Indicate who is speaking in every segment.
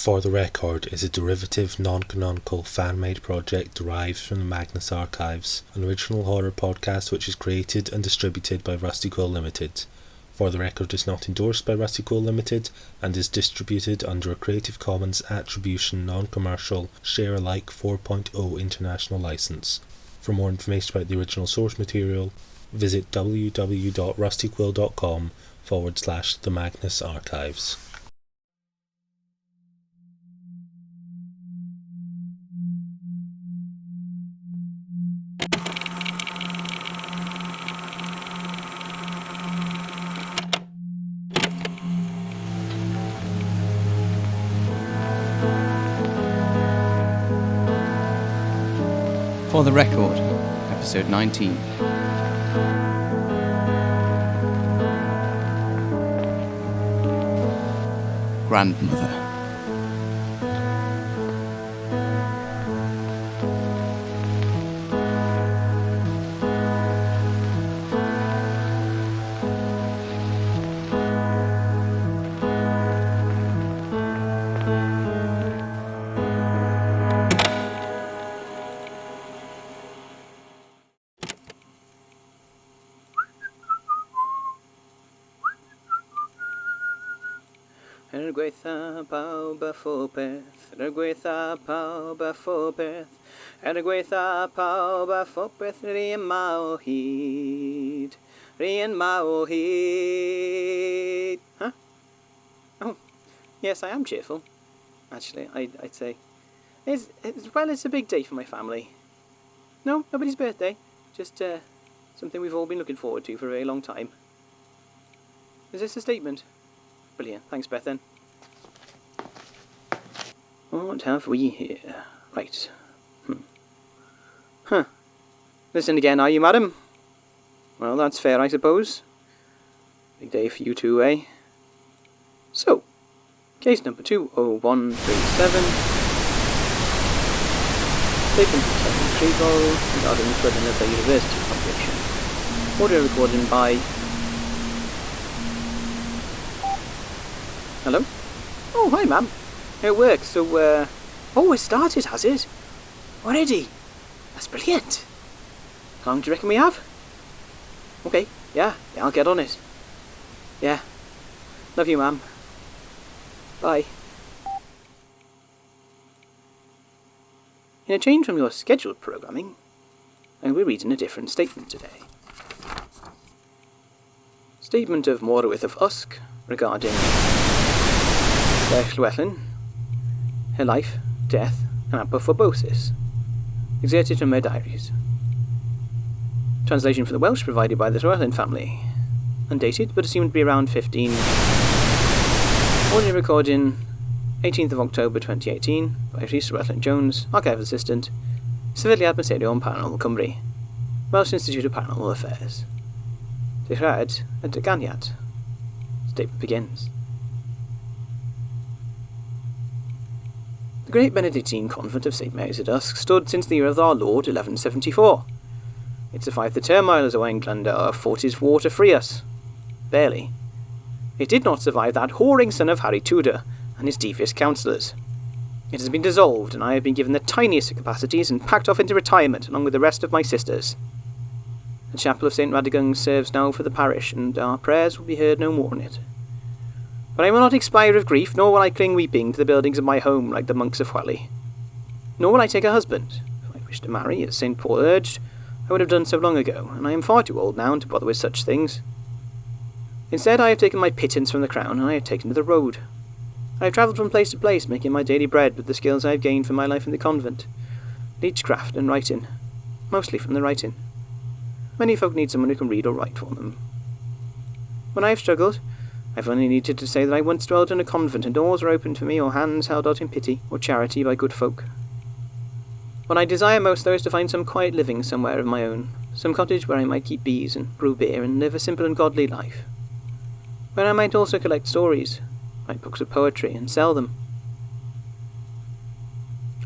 Speaker 1: For the Record is a derivative, non-canonical, fan-made project derived from the Magnus Archives, an original horror podcast which is created and distributed by Rusty Quill Limited. For the Record is not endorsed by Rusty Quill Limited and is distributed under a Creative Commons Attribution Non-Commercial Share Alike 4.0 International License. For more information about the original source material, visit www.rustyquill.com/The Magnus Archives.
Speaker 2: For the Record, Episode 19. Grandmother.
Speaker 3: Gweitha pawb a phobeth, gweitha pawb a phobeth, gweitha pawb a phobeth, Rhi o hyd, Rhi o hyd. Huh? Oh, yes, I am cheerful. Actually, I'd say. It's a big day for my family. No, nobody's birthday. Just something we've all been looking forward to for a very long time. Is this a statement? Brilliant. Thanks, Bethan. What have we here? Right. Huh. Listen again, are you, madam? Well, that's fair, I suppose. Big day for you two, eh? So, case number 20137. Statement of Simon Treagle regarding the flooding of the university population. Audio recording by... Hello? Oh, hi, ma'am. It works, so, Oh, it started, has it? Already? That's brilliant. How long do you reckon we have? Okay, yeah, I'll get on it. Yeah. Love you, ma'am. Bye. In a change from your scheduled programming, I will be reading a different statement today. Statement of Morwyth of Usk regarding Llewellyn, her life, death, and apophobosis, excerpted from her diaries. Translation from the Welsh provided by the Llewellyn family, undated but assumed to be around 15. Audio recording 18th of October 2018 by Rhys Llewellyn-Jones, Archival Assistant, Sefydliad Materion Paranormal Cymru, Welsh Institute of Paranormal Affairs. Dechrauad y Dyganiad. Statement begins. The great Benedictine convent of St. Mary's at Usk stood since the year of our Lord 1174. It survived the turmoil as Owain fought his war to free us. Barely. It did not survive that whoring son of Harry Tudor and his devious counsellors. It has been dissolved, and I have been given the tiniest of capacities and packed off into retirement along with the rest of my sisters. The chapel of St. Radegung serves now for the parish, and our prayers will be heard no more in it. But I will not expire of grief, nor will I cling weeping to the buildings of my home like the monks of Whalley. Nor will I take a husband. If I wish to marry, as St. Paul urged, I would have done so long ago, and I am far too old now to bother with such things. Instead, I have taken my pittance from the crown, and I have taken to the road. I have travelled from place to place, making my daily bread with the skills I have gained from my life in the convent. Leechcraft and writing. Mostly from the writing. Many folk need someone who can read or write for them. When I have struggled, I have only needed to say that I once dwelt in a convent and doors were opened for me or hands held out in pity or charity by good folk. What I desire most, though, is to find some quiet living somewhere of my own, some cottage where I might keep bees and brew beer and live a simple and godly life, where I might also collect stories, write books of poetry, and sell them.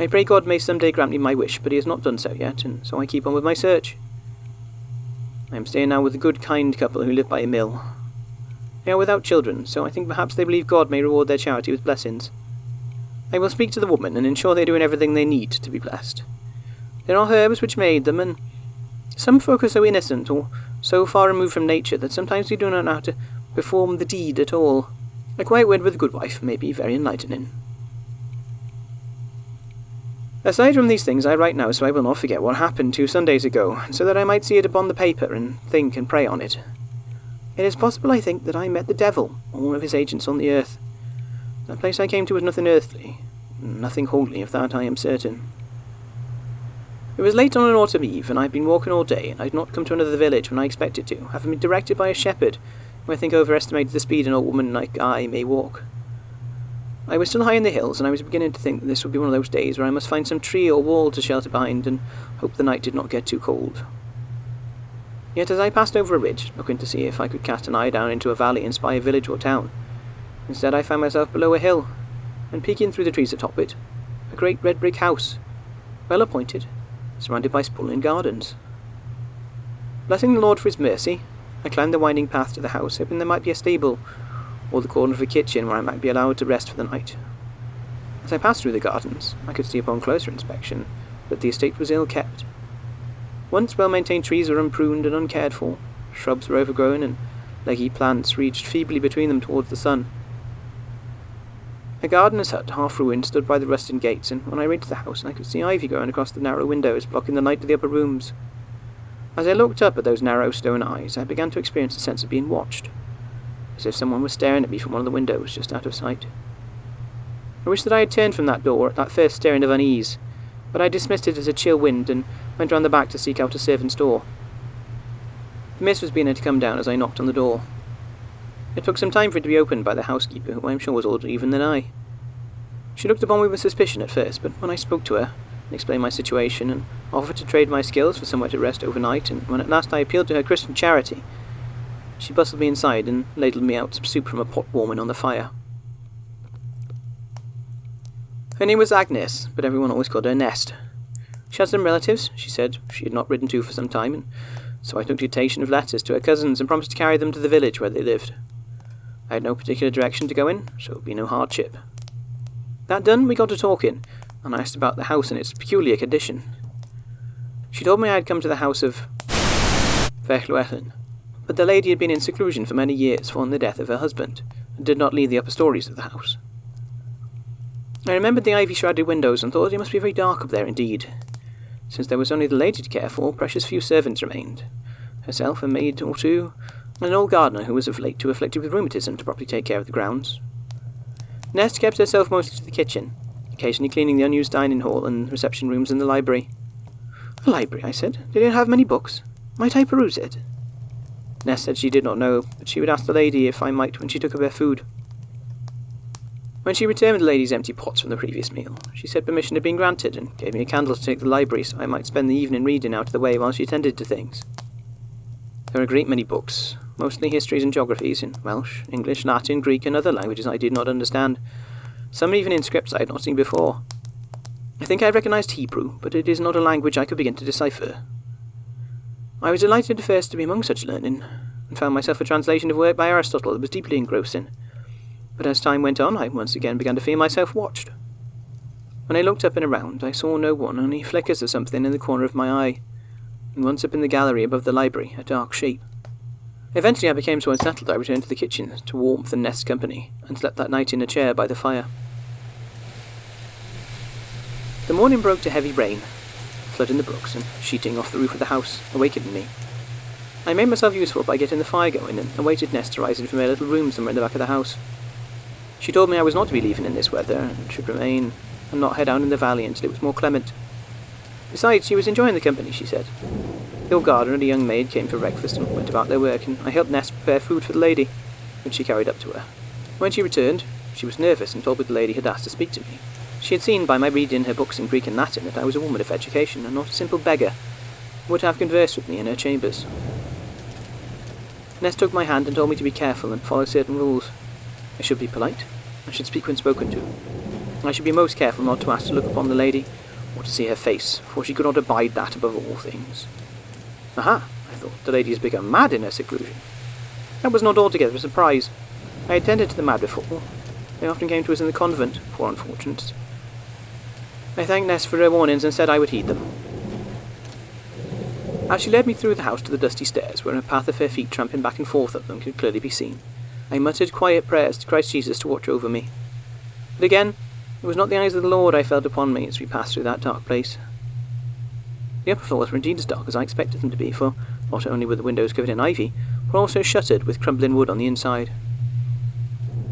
Speaker 3: I pray God may someday grant me my wish, but he has not done so yet, and so I keep on with my search. I am staying now with a good, kind couple who live by a mill. They are without children, so I think perhaps they believe God may reward their charity with blessings. I will speak to the woman and ensure they are doing everything they need to be blessed. There are herbs which made them, and some folk are so innocent or so far removed from nature that sometimes we do not know how to perform the deed at all. A quiet word with a good wife may be very enlightening. Aside from these things, I write now so I will not forget what happened 2 Sundays ago, so that I might see it upon the paper and think and pray on it. It is possible, I think, that I met the devil, or one of his agents on the earth. That place I came to was nothing earthly, nothing holy, of that I am certain. It was late on an autumn eve, and I had been walking all day, and I had not come to another village when I expected to, having been directed by a shepherd, who I think overestimated the speed an old woman like I may walk. I was still high in the hills, and I was beginning to think that this would be one of those days where I must find some tree or wall to shelter behind, and hope the night did not get too cold. Yet as I passed over a ridge, looking to see if I could cast an eye down into a valley and spy a village or town, instead I found myself below a hill, and peeking through the trees atop it, a great red brick house, well appointed, surrounded by sprawling gardens. Blessing the Lord for his mercy, I climbed the winding path to the house, hoping there might be a stable, or the corner of a kitchen where I might be allowed to rest for the night. As I passed through the gardens, I could see upon closer inspection that the estate was ill kept. Once well-maintained trees were unpruned and uncared for, shrubs were overgrown, and leggy plants reached feebly between them towards the sun. A gardener's hut, half ruined, stood by the rusted gates, and when I reached the house, I could see ivy growing across the narrow windows, blocking the light of the upper rooms. As I looked up at those narrow stone eyes, I began to experience a sense of being watched, as if someone was staring at me from one of the windows just out of sight. I wished that I had turned from that door at that first staring of unease, but I dismissed it as a chill wind and went round the back to seek out a servant's door. The mist was beginning to come down as I knocked on the door. It took some time for it to be opened by the housekeeper, who I am sure was older even than I. She looked upon me with suspicion at first, but when I spoke to her, and explained my situation, and offered to trade my skills for somewhere to rest overnight, and when at last I appealed to her Christian charity, she bustled me inside and ladled me out some soup from a pot warming on the fire. Her name was Agnes, but everyone always called her Nest. She had some relatives, she said, she had not written to for some time, and so I took dictation of letters to her cousins and promised to carry them to the village where they lived. I had no particular direction to go in, so it would be no hardship. That done, we got to talking, and I asked about the house and its peculiar condition. She told me I had come to the house of Llewellyn, but the lady had been in seclusion for many years following the death of her husband, and did not leave the upper stories of the house. I remembered the ivy-shrouded windows and thought it must be very dark up there indeed. Since there was only the lady to care for, precious few servants remained, herself, a maid or two, and an old gardener who was of late too afflicted with rheumatism to properly take care of the grounds. Nest kept herself mostly to the kitchen, occasionally cleaning the unused dining hall and reception rooms and the library. A library, I said. Did it have many books? Might I peruse it? Nest said she did not know, but she would ask the lady if I might when she took up her food. When she returned with the lady's empty pots from the previous meal, she said permission had been granted and gave me a candle to take to the library so I might spend the evening reading out of the way while she attended to things. There were a great many books, mostly histories and geographies in Welsh, English, Latin, Greek, and other languages I did not understand, some even in scripts I had not seen before. I think I recognised Hebrew, but it is not a language I could begin to decipher. I was delighted at first to be among such learning, and found myself a translation of work by Aristotle that was deeply engrossing. But as time went on, I once again began to feel myself watched. When I looked up and around, I saw no one, only flickers of something in the corner of my eye, and once up in the gallery above the library, a dark shape. Eventually I became so unsettled I returned to the kitchen, to warmth and Nest's company, and slept that night in a chair by the fire. The morning broke to heavy rain, flooding the brooks and sheeting off the roof of the house, awakening me. I made myself useful by getting the fire going and awaited Nest to rise from her little room somewhere in the back of the house. She told me I was not to be leaving in this weather, and should remain, and not head down in the valley until it was more clement. Besides, she was enjoying the company, she said. The old gardener and a young maid came for breakfast and went about their work, and I helped Nest prepare food for the lady, which she carried up to her. When she returned, she was nervous and told me the lady had asked to speak to me. She had seen by my reading her books in Greek and Latin that I was a woman of education and not a simple beggar, and would have conversed with me in her chambers. Nest took my hand and told me to be careful and follow certain rules. I should be polite. I should speak when spoken to. I should be most careful not to ask to look upon the lady, or to see her face, for she could not abide that above all things. Aha, I thought, the lady has become mad in her seclusion. That was not altogether a surprise. I had tended to the mad before, They often came to us in the convent, poor unfortunates. I thanked Ness for her warnings and said I would heed them. As she led me through the house to the dusty stairs, where a path of her feet tramping back and forth up them could clearly be seen, I muttered quiet prayers to Christ Jesus to watch over me. But again, it was not the eyes of the Lord I felt upon me as we passed through that dark place. The upper floors were indeed as dark as I expected them to be, for not only were the windows covered in ivy, but also shuttered with crumbling wood on the inside.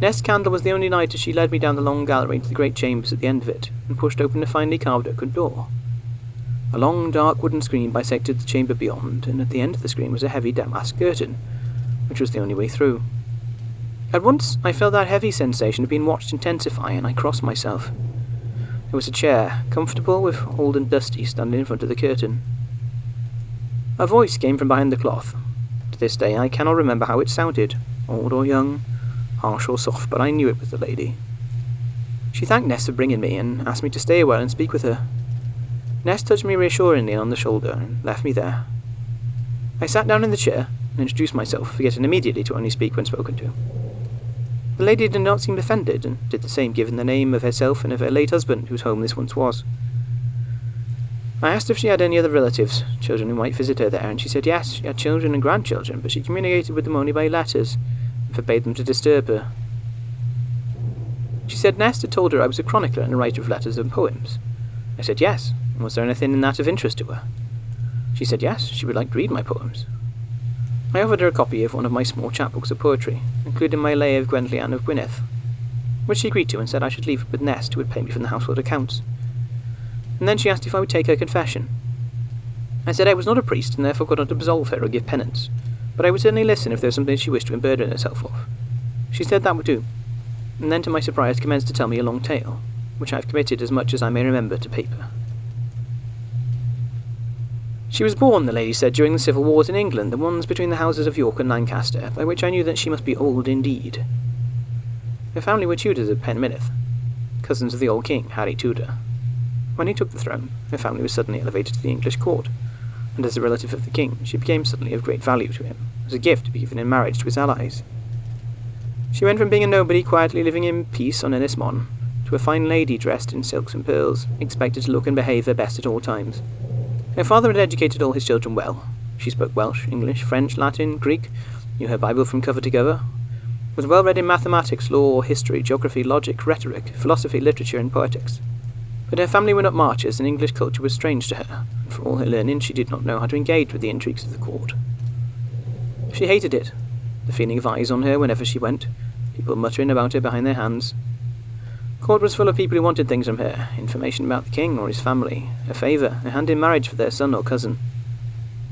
Speaker 3: Nest's candle was the only light as she led me down the long gallery to the great chambers at the end of it, and pushed open a finely carved oaken door. A long, dark wooden screen bisected the chamber beyond, and at the end of the screen was a heavy damask curtain, which was the only way through. At once I felt that heavy sensation of being watched intensify, and I crossed myself. There was a chair, comfortable with old and dusty, standing in front of the curtain. A voice came from behind the cloth. To this day I cannot remember how it sounded, old or young, harsh or soft, but I knew it was the lady. She thanked Ness for bringing me, and asked me to stay a while and speak with her. Ness touched me reassuringly on the shoulder, and left me there. I sat down in the chair, and introduced myself, forgetting immediately to only speak when spoken to. The lady did not seem offended, and did the same given the name of herself and of her late husband, whose home this once was. I asked if she had any other relatives, children who might visit her there, and she said yes, she had children and grandchildren, but she communicated with them only by letters, and forbade them to disturb her. She said Nest had told her I was a chronicler and a writer of letters and poems. I said yes, and was there anything in that of interest to her? She said yes, she would like to read my poems. I offered her a copy of one of my small chapbooks of poetry, including my lay of Gwenllian of Gwynedd, which she agreed to and said I should leave it with Nest, who would pay me from the household accounts. And then she asked if I would take her confession. I said I was not a priest and therefore could not absolve her or give penance, but I would certainly listen if there was something she wished to unburden herself of. She said that would do, and then to my surprise commenced to tell me a long tale, which I have committed as much as I may remember to paper. She was born, the lady said, during the civil wars in England, the ones between the houses of York and Lancaster, by which I knew that she must be old indeed. Her family were Tudors of Penmynnydd, cousins of the old king, Harry Tudor. When he took the throne, her family was suddenly elevated to the English court, and as a relative of the king, she became suddenly of great value to him, as a gift to be given in marriage to his allies. She went from being a nobody quietly living in peace on Ynys-Môn, to a fine lady dressed in silks and pearls, expected to look and behave her best at all times. Her father had educated all his children well. She spoke Welsh, English, French, Latin, Greek, knew her Bible from cover to cover, was well read in mathematics, law, history, geography, logic, rhetoric, philosophy, literature, and poetics. But her family were not marchers, and English culture was strange to her, and for all her learning she did not know how to engage with the intrigues of the court. She hated it, the feeling of eyes on her whenever she went, people muttering about her behind their hands. Court was full of people who wanted things from her, information about the king or his family, a favour, a hand in marriage for their son or cousin.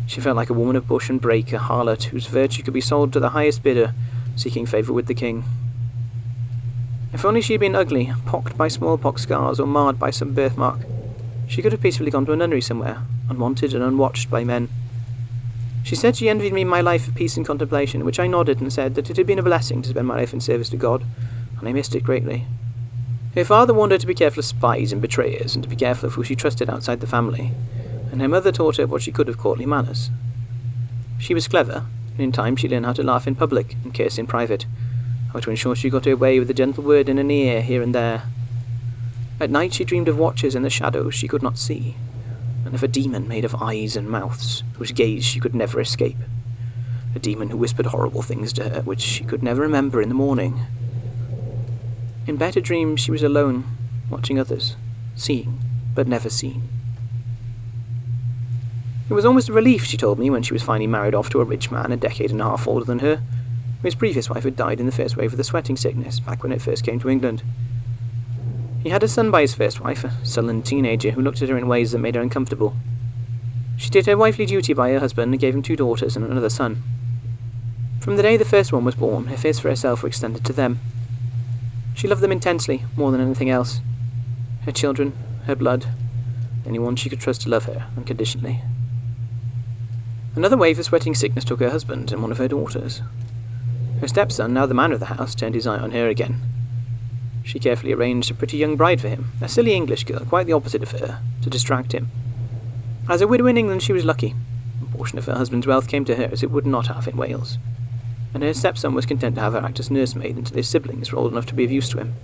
Speaker 3: She felt like a woman of bush and brake, a harlot whose virtue could be sold to the highest bidder, seeking favour with the king. If only she had been ugly, pocked by smallpox scars, or marred by some birthmark, she could have peacefully gone to a nunnery somewhere, unwanted and unwatched by men. She said she envied me my life of peace and contemplation, which I nodded and said that it had been a blessing to spend my life in service to God, and I missed it greatly. Her father warned her to be careful of spies and betrayers, and to be careful of who she trusted outside the family, and her mother taught her what she could of courtly manners. She was clever, and in time she learned how to laugh in public and curse in private, how to ensure she got her way with a gentle word in an ear here and there. At night she dreamed of watchers in the shadows she could not see, and of a demon made of eyes and mouths, whose gaze she could never escape. A demon who whispered horrible things to her, which she could never remember in the morning. In better dreams she was alone, watching others, seeing, but never seen. It was almost a relief, she told me, when she was finally married off to a rich man a decade and a half older than her, whose previous wife had died in the first wave of the sweating sickness back when it first came to England. He had a son by his first wife, a sullen teenager who looked at her in ways that made her uncomfortable. She did her wifely duty by her husband and gave him 2 daughters and another son. From the day the first one was born, her fears for herself were extended to them. She loved them intensely, more than anything else. Her children, her blood, anyone she could trust to love her unconditionally. Another wave of sweating sickness took her husband and one of her daughters. Her stepson, now the man of the house, turned his eye on her again. She carefully arranged a pretty young bride for him, a silly English girl, quite the opposite of her, to distract him. As a widow in England she was lucky. A portion of her husband's wealth came to her as it would not have in Wales. and her stepson was content to have her act as nursemaid until his siblings were old enough to be of use to him.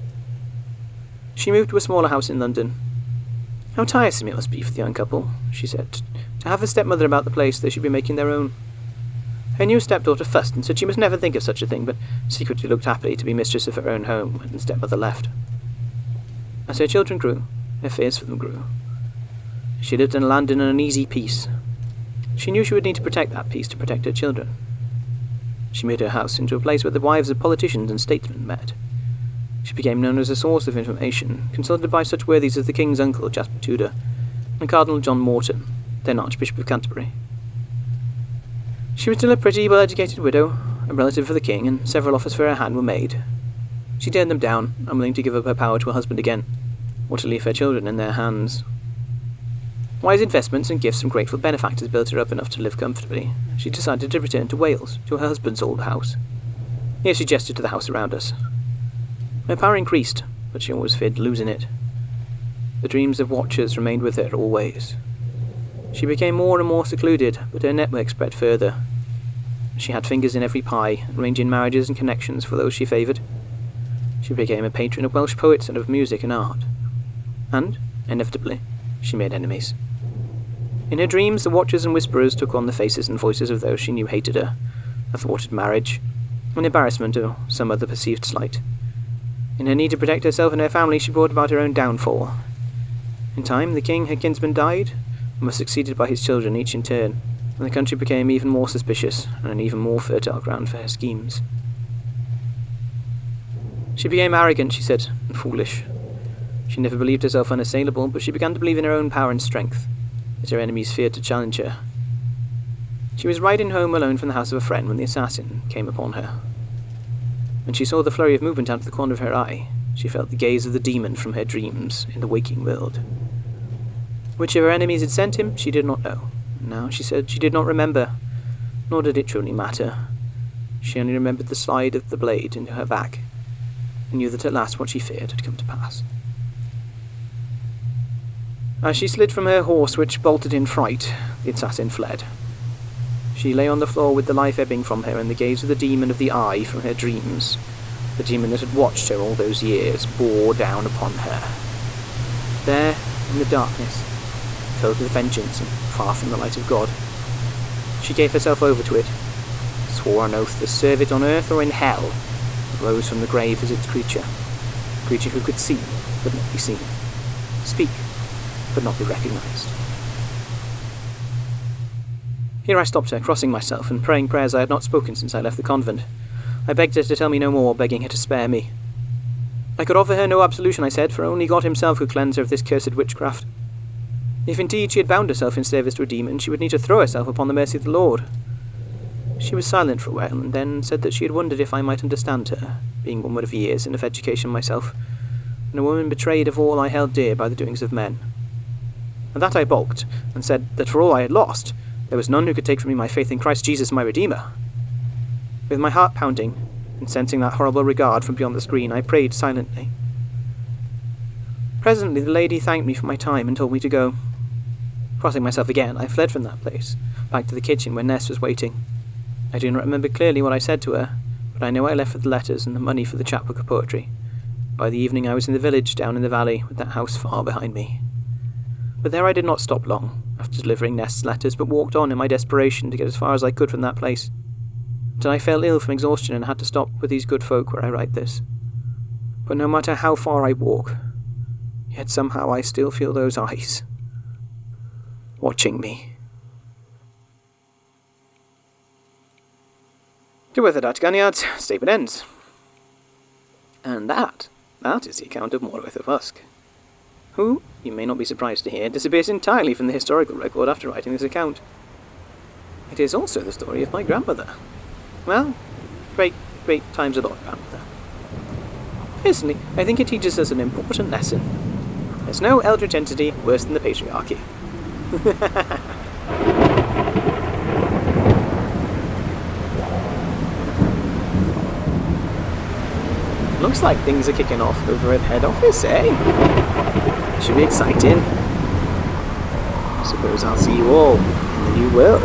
Speaker 3: She moved to a smaller house in London. "How tiresome it must be for the young couple," she said, "to have a stepmother about the place they should be making their own." Her new stepdaughter fussed and said she must never think of such a thing, but secretly looked happy to be mistress of her own home when the stepmother left. As her children grew, her fears for them grew. She lived in a land in an uneasy peace. She knew she would need to protect that peace to protect her children. She made her house into a place where the wives of politicians and statesmen met. She became known as a source of information, consulted by such worthies as the King's uncle, Jasper Tudor, and Cardinal John Morton, then Archbishop of Canterbury. She was still a pretty, well-educated widow, a relative for the King, and several offers for her hand were made. She turned them down, unwilling to give up her power to her husband again, or to leave her children in their hands. Wise investments and gifts from grateful benefactors built her up enough to live comfortably. She decided to return to Wales, to her husband's old house. Here she gestured to the house around us. Her power increased, but she always feared losing it. The dreams of watchers remained with her always. She became more and more secluded, but her network spread further. She had fingers in every pie, arranging marriages and connections for those she favoured. She became a patron of Welsh poets and of music and art. And, inevitably, she made enemies. In her dreams, the watchers and whisperers took on the faces and voices of those she knew hated her, a thwarted marriage, an embarrassment or some other perceived slight. In her need to protect herself and her family, she brought about her own downfall. In time, the king, her kinsman, died, and was succeeded by his children, each in turn, and the country became even more suspicious, and an even more fertile ground for her schemes. She became arrogant, she said, and foolish. She never believed herself unassailable, but she began to believe in her own power and strength, as her enemies feared to challenge her. She was riding home alone from the house of a friend when the assassin came upon her. When she saw the flurry of movement out of the corner of her eye, she felt the gaze of the demon from her dreams in the waking world. Which of her enemies had sent him, she did not know. Now, she said, she did not remember, nor did it truly matter. She only remembered the slide of the blade into her back, and knew that at last what she feared had come to pass. As she slid from her horse, which bolted in fright, the assassin fled. She lay on the floor with the life ebbing from her and the gaze of the demon of the eye from her dreams, the demon that had watched her all those years, bore down upon her. There, in the darkness, filled with vengeance and far from the light of God, she gave herself over to it, swore an oath to serve it on earth or in hell, and rose from the grave as its creature, a creature who could see but not be seen, speak but not be recognized. Here I stopped her, crossing myself and praying prayers I had not spoken since I left the convent. I begged her to tell me no more, begging her to spare me. I could offer her no absolution, I said, for only God himself could cleanse her of this cursed witchcraft. If indeed she had bound herself in service to a demon, she would need to throw herself upon the mercy of the Lord. She was silent for a while, and then said that she had wondered if I might understand her, being woman of years and of education myself, and a woman betrayed of all I held dear by the doings of men. At that I balked, and said that for all I had lost, there was none who could take from me my faith in Christ Jesus my Redeemer. With my heart pounding, and sensing that horrible regard from beyond the screen, I prayed silently. Presently the lady thanked me for my time and told me to go. Crossing myself again, I fled from that place, back to the kitchen where Ness was waiting. I do not remember clearly what I said to her, but I know I left with the letters and the money for the chapbook of poetry. By the evening I was in the village down in the valley, with that house far behind me. But there I did not stop long, after delivering Nest's letters, but walked on in my desperation to get as far as I could from that place, until I fell ill from exhaustion and had to stop with these good folk where I write this. But no matter how far I walk, yet somehow I still feel those eyes watching me. With the Datganiad, statement ends. And that is the account of Morwith of Usk, who, you may not be surprised to hear, disappears entirely from the historical record after writing this account. It is also the story of my grandmother. Well, great times a lot, grandmother. Personally, I think it teaches us an important lesson. There's no eldritch entity worse than the patriarchy. Looks like things are kicking off over at head office, eh? Should be exciting. Suppose I'll see you all in the new world.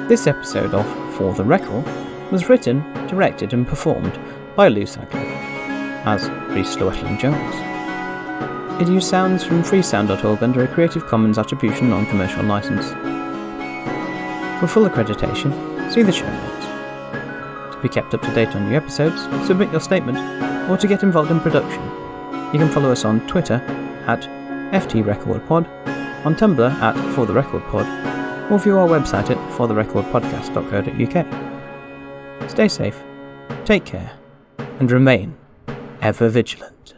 Speaker 3: This episode of For the Record was written, directed and performed by Sutcliffe as Rhys Llewellyn-Jones. It used sounds from freesound.org under a Creative Commons Attribution Non-Commercial License. For full accreditation, see the show notes. To be kept up to date on new episodes, submit your statement, or to get involved in production, you can follow us on Twitter at FTRecordPod, on Tumblr at ForTheRecordPod, or view our website at fortherecordpodcast.co.uk. Stay safe, take care, and remain ever vigilant.